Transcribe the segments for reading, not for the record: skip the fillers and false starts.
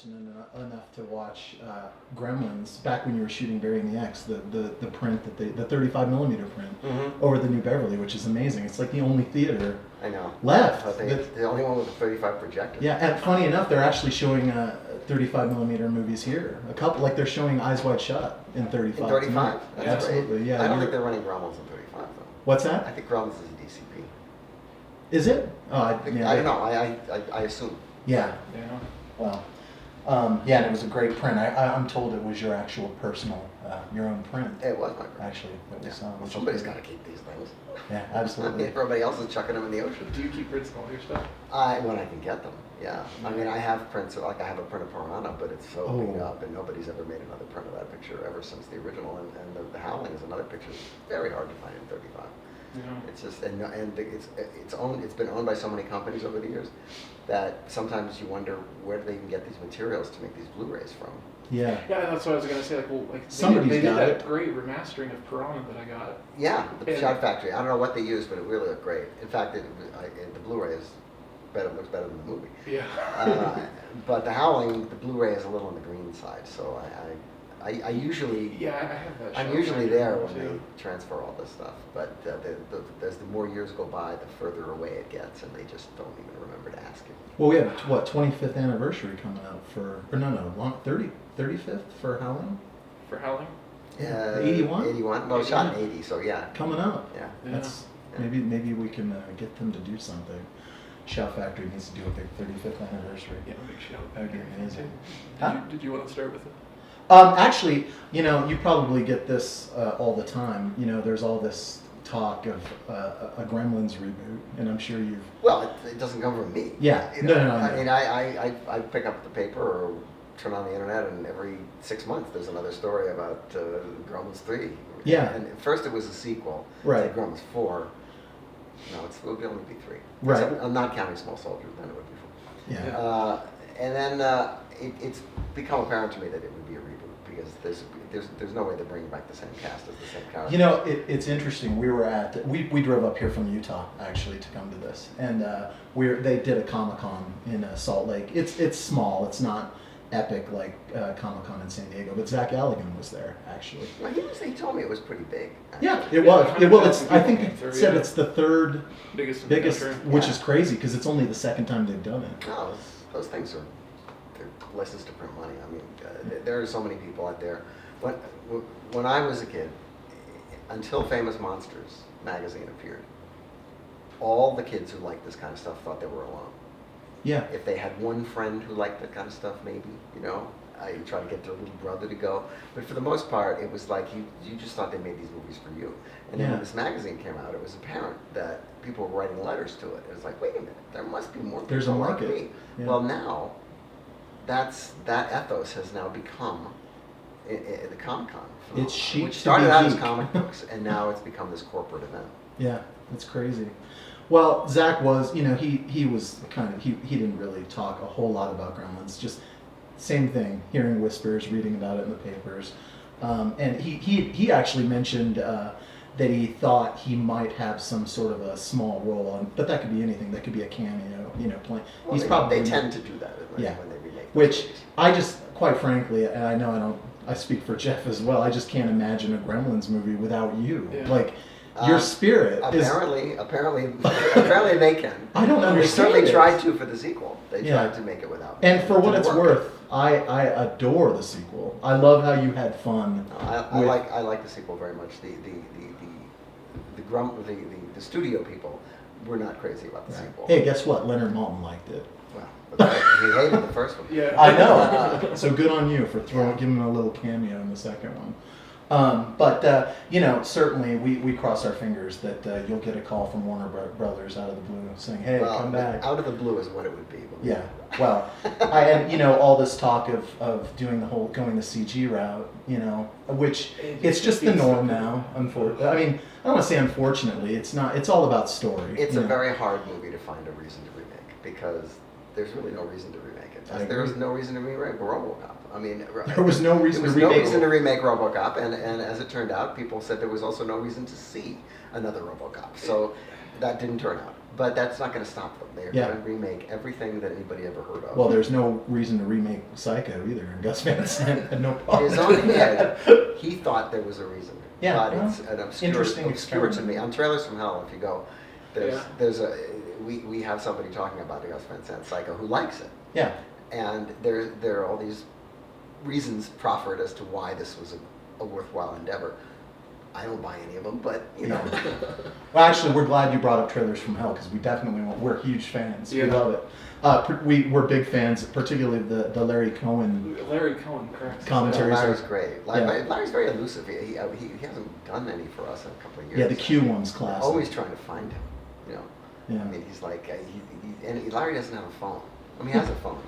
fortunate enough to watch Gremlins back when you were shooting Burying the X, the print the 35 millimeter print over the New Beverly, which is amazing. It's like the only theater I know left. But the only one with a 35 projector. Yeah, and funny enough, they're actually showing 35 millimeter movies here. A couple, like they're showing Eyes Wide Shut in 35. In 35? That's absolutely, great. yeah. I don't think they're running Gremlins in 35 though. What's that? I think Gremlins is a DCP. Is it? Oh, I don't know. I assume. Yeah. Well, yeah, and it was a great print. I'm told it was your actual personal, your own print. It was my print. Actually, it was. Well, somebody's got to keep these things. Yeah, absolutely. Everybody else is chucking them in the ocean. Do you keep prints of all your stuff? When I can get them, yeah. I mean, I have prints, like I have a print of Piranha, but it's so beat up, and nobody's ever made another print of that picture ever since the original. And the Howling is another picture that's very hard to find in 35. Yeah. It's just it's been owned by so many companies over the years that sometimes you wonder where do they even get these materials to make these Blu-rays from. Yeah. Yeah, that's what I was gonna say. Like, Somebody's they got did it. that great remastering of Piranha that I got. Yeah, the Shot Factory. I don't know what they used, but it really looked great. In fact, the Blu-ray is looks better than the movie. Yeah. But the Howling, the Blu-ray is a little on the green side, so I usually Yeah, I have that. I'm Shot usually Factory there one, when too. they transfer all this stuff. But as the more years go by, the further away it gets, and they just don't even remember to ask you. Well, we have 25th anniversary coming up long 35th for Howling. For Howling? 81? 81. Well, shot in 80, so yeah. Coming up. Yeah. That's Yeah. maybe we can get them to do something. Shout Factory needs to do a big 35th anniversary. Yeah, big shout. That'd be amazing. Did you want to start with it? Actually, you probably get this all the time. There's all this talk of a Gremlins reboot, and I'm sure you've. Well, it doesn't come from me. Yeah. No. I mean, I pick up the paper or turn on the internet, and every 6 months there's another story about Gremlins 3. Yeah. And at first it was a sequel Right. to Gremlins 4. No, it will only be 3. Right. Except, I'm not counting Small Soldiers, then it would be 4. Yeah. And then it's become apparent to me that it would be a reboot because there's no way they're bringing back the same cast as the same characters. It's interesting. We drove up here from Utah actually to come to this, and they did a Comic-Con in Salt Lake. It's small. It's not epic like Comic-Con in San Diego, but Zach Galligan was there actually. Well, he told me it was pretty big. Actually. Yeah, it was. Well, I think it through, said yeah. it's the third Biggest in the biggest, country. which Yeah. is crazy because it's only the second time they've done it. No, those things they're license to print money. I mean, there are so many people out there. When I was a kid, until Famous Monsters magazine appeared, all the kids who liked this kind of stuff thought they were alone. Yeah. If they had one friend who liked that kind of stuff, maybe, I tried to get their little brother to go. But for the most part, it was like you just thought they made these movies for you. And then Yeah. when this magazine came out, it was apparent that people were writing letters to it. It was like, wait a minute, there must be more people There's a like market. me. Yeah. Well, now, that ethos has now become the Comic-Con phenomenon, It's chic which to started be out as geek. comic books, and now it's become this corporate event. Yeah, it's crazy. Well, Zach was, he was kind of, he didn't really talk a whole lot about Gremlins, just same thing, hearing whispers, reading about it in the papers. And he actually mentioned that he thought he might have some sort of a small role on, but that could be anything, that could be a cameo, playing. Well, they tend to do that when they remake Which movies. I just, quite frankly, and I know I speak for Jeff as well, I just can't imagine a Gremlins movie without you. Yeah. Like, your spirit is... Apparently they can. I don't understand They certainly it. tried to for the sequel. They Yeah. tried to make it without me. And for what It it's didn't work. worth, I adore the sequel. I love how you had fun. I with- like the sequel very much. The studio people were not crazy about the Right. sequel. Hey, guess what? Leonard Maltin liked it. Well, but he hated the first one. Yeah. I know. So good on you for giving him a little cameo in the second one. But certainly we cross our fingers that you'll get a call from Warner Brothers out of the blue saying, "Hey, Well, come back." Out of the blue is what it would be. Yeah. Well, and all this talk of doing going the CG route, which it's just the norm now. Unfortunately, I mean, I don't want to say unfortunately. It's not. It's all about story. It's a very hard movie to find a reason to remake because there's really no reason to remake it. I There was agree. no reason to remake RoboCop. I mean, There was no reason there was to no remake reason it. to remake RoboCop, and as it turned out, people said there was also no reason to see another RoboCop. So That didn't turn out. But that's not going to stop them. They're Yeah. going to remake everything that anybody ever heard of. Well, there's no reason to remake Psycho either, and Gus Van Sant had no problem. His own head, he thought there was a reason. Yeah, But well, it's an obscure interesting to experiment. me. On Trailers from Hell, if you go, Yeah. we have somebody talking about the Gus Van Sant Psycho who likes it. Yeah. And there are all these reasons proffered as to why this was a worthwhile endeavor. I don't buy any of them, but you know. Well, actually, we're glad you brought up Trailers from Hell because we definitely we're huge fans. Yeah. We love it. We're big fans, particularly the Larry Cohen. Larry Cohen, correct. Commentaries. Larry's great. Yeah. Larry's very elusive. He hasn't done any for us in a couple of years. Yeah, the Q one's classic. Always trying to find him. You know. Yeah. I mean, he's like and Larry doesn't have a phone. I mean, he has a phone,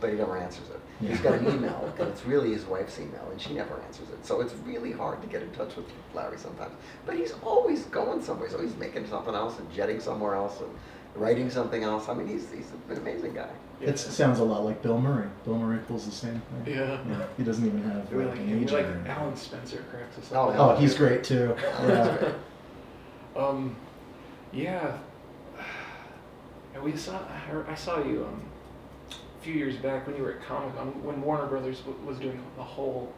but he never answers it. Yeah. He's got an email, and it's really his wife's email, and she never answers it. So it's really hard to get in touch with Larry sometimes. But he's always going somewhere. So he's making something else and jetting somewhere else and writing something else. I mean, he's an amazing guy. Yeah. It sounds a lot like Bill Murray. Bill Murray pulls the same thing. Yeah. He doesn't even have We like, like, an we agent. like or anything. Alan Spencer, correct. us Oh, up. Oh, he's great too. Yeah. Yeah. And I saw you a few years back when you were at Comic-Con, when Warner Brothers was doing the whole,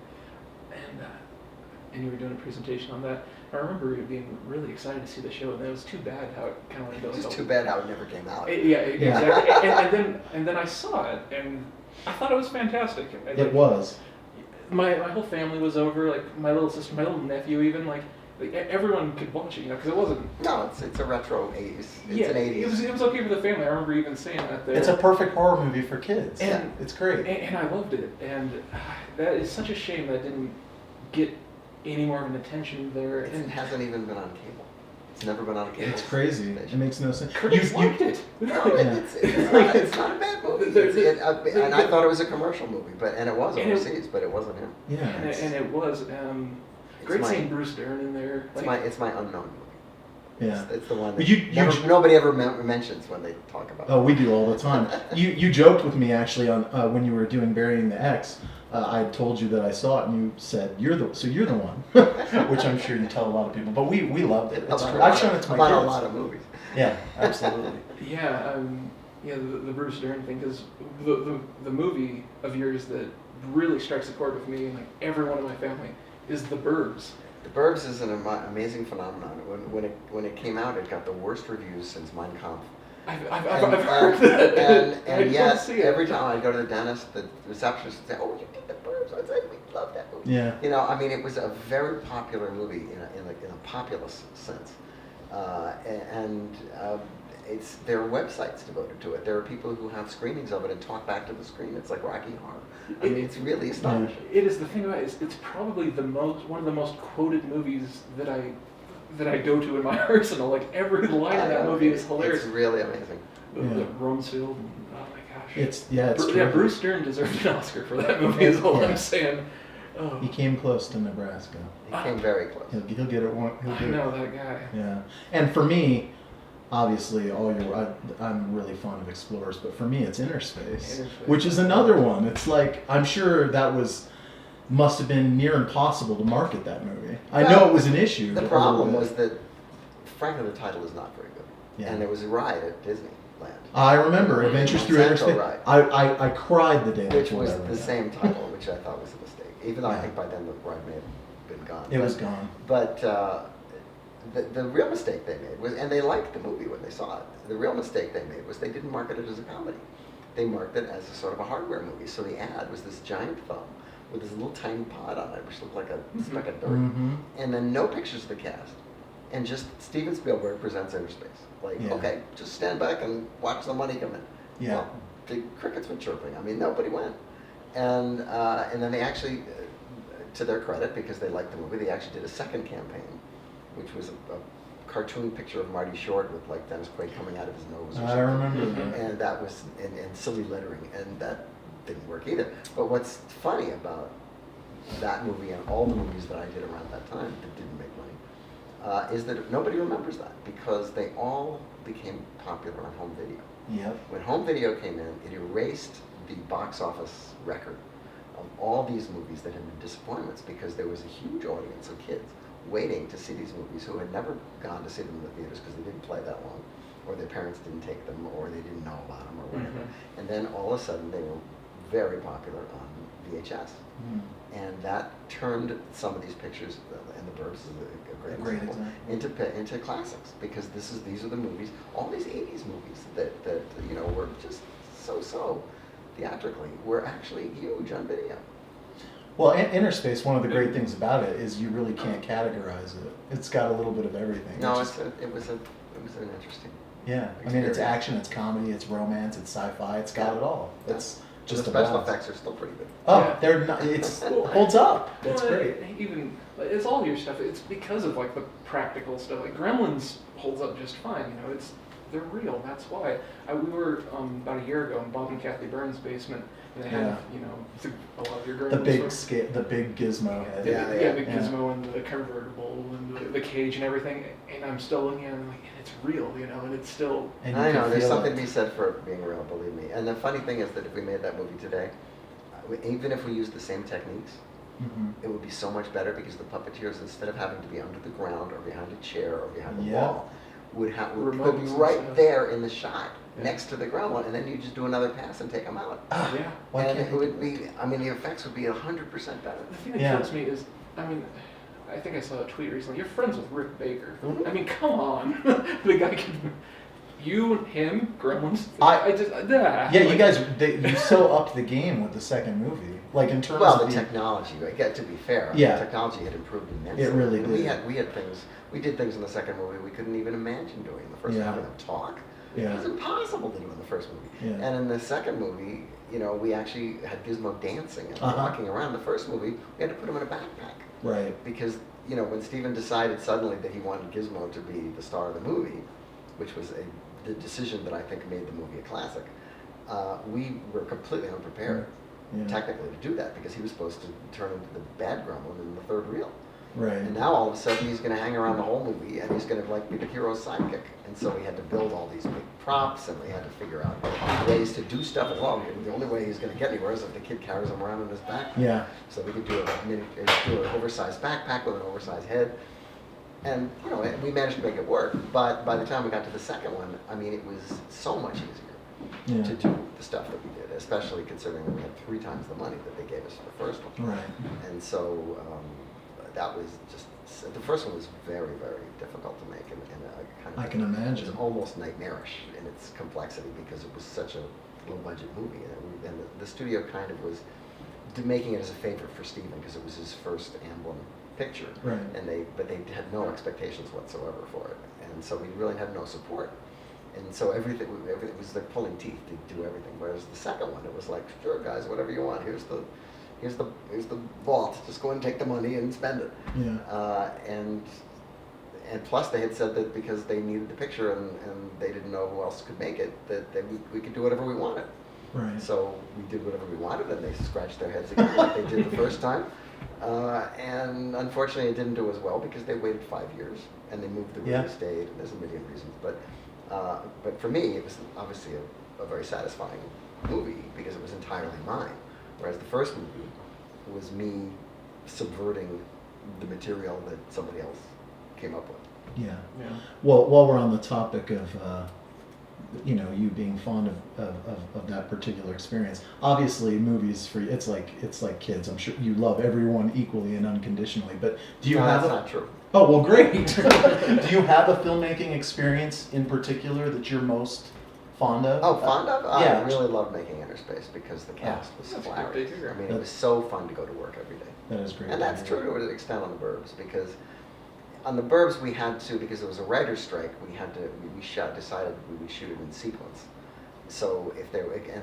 and you were doing a presentation on that. I remember you being really excited to see the show, and it was too bad how it kind of went It's down. just too bad how it never came out. Yeah, exactly. and then I saw it, and I thought it was fantastic. And, It was. My whole family was over, like my little sister, my little nephew, even like everyone could watch it, because it wasn't. No, it's a retro 80s. It's an 80s. It was okay for the family. I remember even saying that there. It's a perfect horror movie for kids. And- It's great. And I loved it, and that is such a shame that it didn't get any more of an attention there. It And hasn't even been on cable. It's never been on a cable. It's crazy. It station. makes no sense. critics liked it. No, Yeah. it's not a bad movie. And I thought it was a commercial movie, and it was overseas, but it wasn't him. Yeah. And it was great my- seeing Bruce Dern in there. It's my unknown movie. Yeah. It's the one that You- nobody ever mentions when they talk about Oh, it. we do all the time. You joked with me actually on when you were doing Burying the X. I told you that I saw it, and you said you're the one, which I'm sure you tell a lot of people. But we loved it. It's great. I've shown it to my about kids. a lot of movies. Yeah, absolutely. Yeah, the Bruce Dern thing, because the movie of yours that really strikes a chord with me and like everyone in my family is The Burbs. The Burbs is an amazing phenomenon. When it came out, it got the worst reviews since Mein Kampf. I've heard that. I And didn't yet, see it. every time I go to the dentist, the receptionist would say, "Oh, you did The Burbs." I'd say, "We love that movie." Yeah. You know, I mean, it was a very popular movie in a populist sense, it's there are websites devoted to it. There are people who have screenings of it and talk back to the screen. It's like Rocky Horror. I mean, it's really astonishing. It is the thing about it. It's probably one of the most quoted movies that I go to in my arsenal. Like every line of that movie is hilarious. It's really amazing. The Rumsfeld. And, oh my gosh. It's true. Bruce Dern deserved an Oscar for that movie. Is all Yeah. I'm saying. Oh. He came close to Nebraska. He came very close. He'll get it one. He'll I get it. know that guy. Yeah, and for me, obviously, I'm really fond of Explorers, but for me, it's Inner Space, which is another one. It's like I'm sure that must have been near impossible to market that movie. I know it was an issue. The problem was that, frankly, the title is not very good. Yeah. And there was a ride at Disneyland. I remember Adventures Through Inner Space. Ride. I cried the day Which before was I read the that. same title, which I thought was a mistake. Even though I Yeah. think by then the ride may have been gone. It was gone. But the real mistake they made was, and they liked the movie when they saw it, the real mistake they made was they didn't market it as a comedy. They marketed it as a sort of a hardware movie. So the ad was this giant thumb with this little tiny pod on it, which looked like a speck of dirt. Mm-hmm. And then no pictures of the cast. And just Steven Spielberg presents Inner Space. Like, Yeah. okay, just stand back and watch the money come in. Yeah. Well, the crickets were chirping. I mean, nobody went. And then they actually, to their credit, because they liked the movie, they actually did a second campaign, which was a cartoon picture of Marty Short with like Dennis Quaid coming out of his nose or I something. remember that. And that was, and silly lettering, and that didn't work either. But what's funny about that movie and all the movies that I did around that time that didn't make money, is that nobody remembers that because they all became popular on home video. Yep. When home video came in, it erased the box office record of all these movies that had been disappointments because there was a huge audience of kids waiting to see these movies who had never gone to see them in the theaters because they didn't play that long, or their parents didn't take them, or they didn't know about them, or whatever. Mhm. And then all of a sudden they were very popular on VHS. And that turned some of these pictures, and The Burbs is a great example, into classics, because these are the movies, all these 80s movies that you know were just so theatrically, were actually huge on video. Well, Interspace, one of the great things about it is you really can't categorize it. It's got a little bit of everything. No, it was an interesting. Yeah, I mean, it's action, it's comedy, it's romance, it's sci-fi, it's got it all. It's just the a special balance. effects are still pretty good. Oh, Yeah. they're not. It's holds up. It's Well, great. Even it's all your stuff. It's because of like the practical stuff. Like Gremlins holds up just fine. You know, they're real. That's why. We were about a year ago in Bob and Kathy Burns' basement, and they had you know a lot of your Gremlins. The big gizmo head. Yeah, the gizmo and the convertible and the cage and everything. And I'm still looking at it, like, and it's real, you know, and it's still. And I know, there's feel something it. to be said for it being real, believe me. And the funny thing is that if we made that movie today, even if we used the same techniques, it would be so much better, because the puppeteers, instead of having to be under the ground or behind a chair or behind a wall, would be Remotes right and stuff. there in the shot next to the gremlin, and then you just do another pass and take them out. Yeah. Why And can't it they would do be, I mean, the effects would be 100% better. The thing that kills me is, I mean, I think I saw a tweet recently. You're friends with Rick Baker. Mhm. I mean, come on, the guy can. You and him, Gremlins. Yeah, you guys, you so upped the game with the second movie. Like in terms Well, of the technology, right? To be fair, Yeah. the technology had improved immensely. It really I mean, did. We did things in the second movie we couldn't even imagine doing in the first. Yeah. Having them talk, Yeah. it was impossible to do in the first movie. Yeah. And in the second movie, you know, we actually had Gizmo dancing and walking around. The first movie, we had to put him in a backpack. Right. Because, you know, when Steven decided suddenly that he wanted Gizmo to be the star of the movie, which was the decision that I think made the movie a classic, we were completely unprepared technically to do that, because he was supposed to turn into the bad gremlin in the third reel. Right. And now all of a sudden he's going to hang around the whole movie, and he's going to like be the hero's sidekick. And so we had to build all these big props, and we had to figure out ways to do stuff as well. The only way he's going to get anywhere is if the kid carries him around in his backpack. Yeah. So we could do an oversized backpack with an oversized head. And, you know, we managed to make it work. But by the time we got to the second one, I mean, it was so much easier to do the stuff that we did, especially considering that we had 3 times the money that they gave us for the first one. Right. And so that was just, the first one was very, very difficult to make, and a kind of, I can imagine. It was almost nightmarish in its complexity, because it was such a low-budget movie, and the studio kind of was making it as a favor for Steven, because it was his first Amblin picture, Right. but they had no expectations whatsoever for it, and so we really had no support. And so everything was like pulling teeth to do everything. Whereas the second one, it was like, sure, guys, whatever you want. Here's the vault. Just go and take the money and spend it. Yeah. And plus, they had said that because they needed the picture and they didn't know who else could make it, that we could do whatever we wanted. Right. So we did whatever we wanted, and they scratched their heads again like they did the first time. And unfortunately, it didn't do as well, because they waited 5 years and they moved the release date, and there's a million reasons. But for me, it was obviously a very satisfying movie, because it was entirely mine. Whereas the first movie was me subverting the material that somebody else came up with. Yeah. Yeah. Well, while we're on the topic of, you being fond of that particular experience, obviously movies for you, it's like kids. I'm sure you love everyone equally and unconditionally. But do you have? That's not true. Oh well, great. Do you have a filmmaking experience in particular that you're most fond of? Oh, fond of? Yeah. I really loved making Interspace, because the cast was That's hilarious. good to hear. I mean, it was so fun to go to work every day. That is great. And that's true to an extent on the Burbs, because on the Burbs we had to, because it was a writer's strike, we decided we would shoot it in sequence. So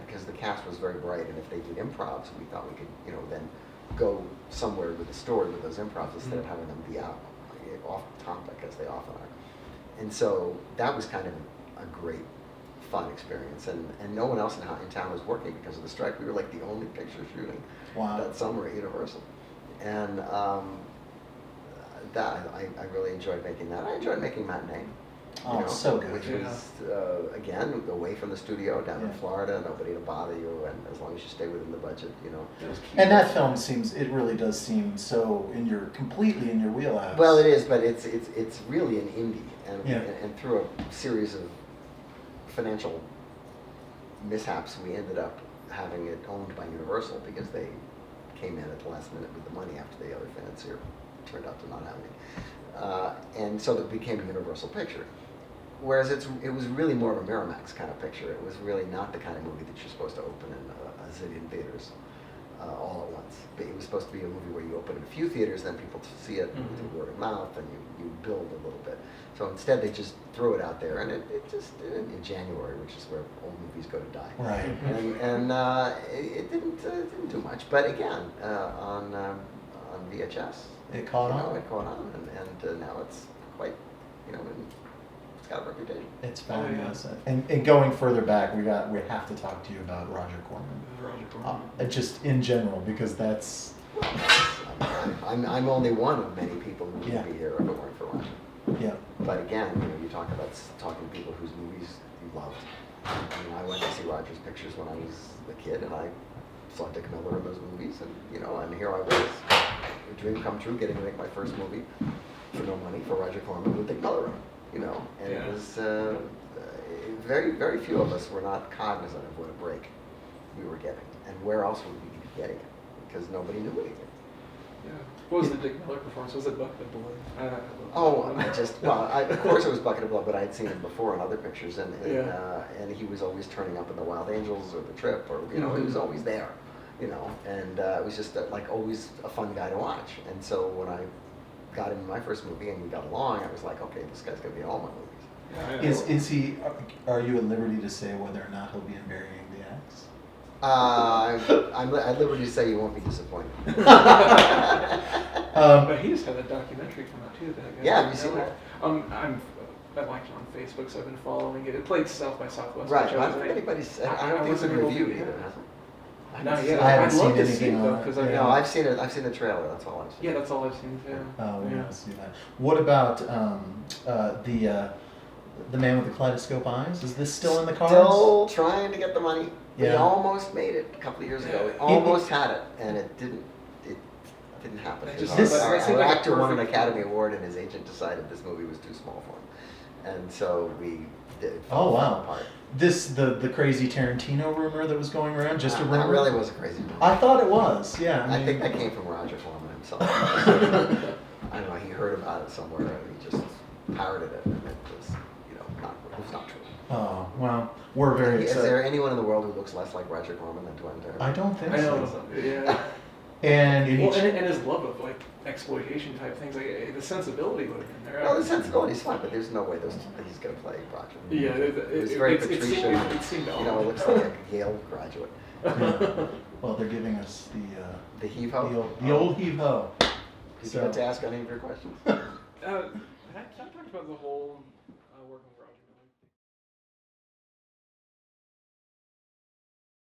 because the cast was very bright, and if they did improvs, we thought we could, then go somewhere with the story with those improvs instead of having them be out off topic, as they often are. And so that was kind of a great, fun experience. And no one else in town was working because of the strike. We were like the only picture shooting that summer at Universal. And that I really enjoyed making that. I enjoyed making Matinee. Oh, so good. Which Yeah. was, again, away from the studio, down in Yeah. Florida, nobody to bother you, and as long as you stay within the budget, That was cute. And that film it really does seem so completely in your wheelhouse. Well, it is, but it's really an indie, and Yeah. and through a series of financial mishaps, we ended up having it owned by Universal because they came in at the last minute with the money after the other financier turned out to not have any, and so it became a Universal picture. Whereas it was really more of a Miramax kind of picture. It was really not the kind of movie that you're supposed to open in a zillion theaters all at once. But it was supposed to be a movie where you open in a few theaters, then people see it through word of mouth, and you build a little bit. So instead, they just threw it out there, and it just in January, which is where old movies go to die. Right. And it didn't do much. But again, on VHS, It caught on. It caught on, and now it's quite, it's got a reputation. It's Oh, yeah. fabulous. And going further back, we have to talk to you about Roger Corman. Roger Corman. Just in general, because that's I'm only one of many people who Yeah. would be here if it weren't for Roger. yeah. But again, you talk about talking to people whose movies you loved. I mean, I went to see Roger's pictures when I was a kid, and I saw Dick Miller in those movies, and and here I was, a dream come true, getting to make my first movie for no money for Roger Corman with Dick Miller in it, and Yeah. it was very, very few of us were not cognizant of what a break we were getting, and where else would we be getting it, because nobody knew anything. Yeah. What was the Dick Miller performance? Was it Bucket of Blood? Of course it was Bucket of Blood, but I had seen him before in other pictures, and Yeah. and he was always turning up in the Wild Angels or the Trip, or he was always there, and it was just like always a fun guy to watch. And so when I got him in my first movie and we got along, I was like, okay, this guy's gonna be in all my movies. Yeah. Is he? Are you at liberty to say whether or not he'll be in Burying the Axe? I'm at liberty to say you won't be disappointed. But he just had a documentary come out too. That guy. Yeah, have you seen that? I liked it on Facebook, so I've been following it. It played South by Southwest. Right, which I I don't think was like, anybody's said. I I don't think it's been wasn't able to, reviewed yeah. either, has it? Not yet. I haven't I'd love seen to see anything it on though, it. because Yeah. No, I've seen the trailer. That's all I've seen. yeah, that's all I've seen. Yeah. Oh, we yeah. want to see that. What about the Man with the Kaleidoscope Eyes? Is this still in the cards? Still trying to get the money. We Yeah. almost made it a couple of years ago. We almost had it, and it didn't. It didn't happen. It just Our seemed like a actor won an perfect- Academy Award, and his agent decided this movie was too small for him, and so we did. Oh, wow. Apart. The crazy Tarantino rumor that was going around, just a rumor. That really was a crazy movie. I thought it was. Yeah. I mean- think that came from Roger Corman himself. I don't know. He heard about it somewhere, and he just parroted it, and it was, it was not true. Oh well, we're very Is excited. there anyone in the world who looks less like Roger Corman than Dante? I don't think I know. so. Yeah. And Well, and his love of like exploitation type things, like the sensibility would have been there. Well, the sensibility's fine, but there's no way he's going to play Roger. Yeah, It was very it seemed, patrician. it seemed It looks like a Yale graduate. well, they're giving us The heave-ho? the old heave ho. Did you get to ask any of your questions? I talked about the whole